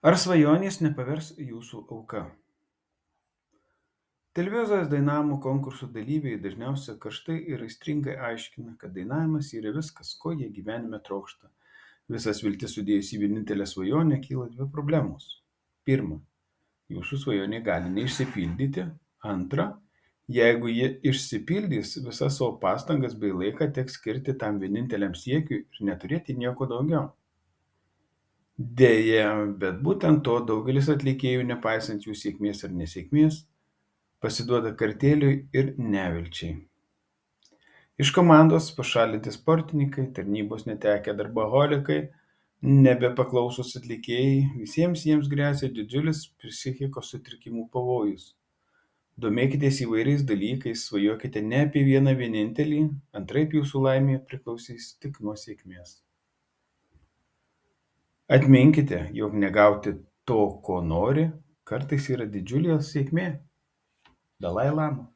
Ar svajonės nepavers jūsų auka? Televizijos dainavimo konkursų dalyviai dažniausiai karštai ir aistringai aiškina, kad dainavimas yra viskas, ko jie gyvenime trokšta. Visas viltis sudėjus į vienintelę svajonę kyla dvi problemos. Pirma, jūsų svajonė gali neišsipildyti. Antra, jeigu ji išsipildys, visas savo pastangas bei laiką teks skirti tam vieninteliam siekiui ir neturėti nieko daugiau. Deja, bet būtent to daugelis atlikėjų, nepaisant jų sėkmės ar nesėkmės, pasiduoda kartėliui ir nevilčiai. Iš komandos pašalinti sportininkai, tarnybos netekę darbaholikai, nebepaklausūs atlikėjai, visiems jiems gresia didžiulis psichikos sutrikimų pavojus. Domėkitės įvairiais dalykais, svajokite ne apie vieną vienintelį, antraip jūsų laimė priklausys tik nuo sėkmės. Atminkite, jog negauti to, ko nori, kartais yra didžiulė sėkmė. Dalai Lama.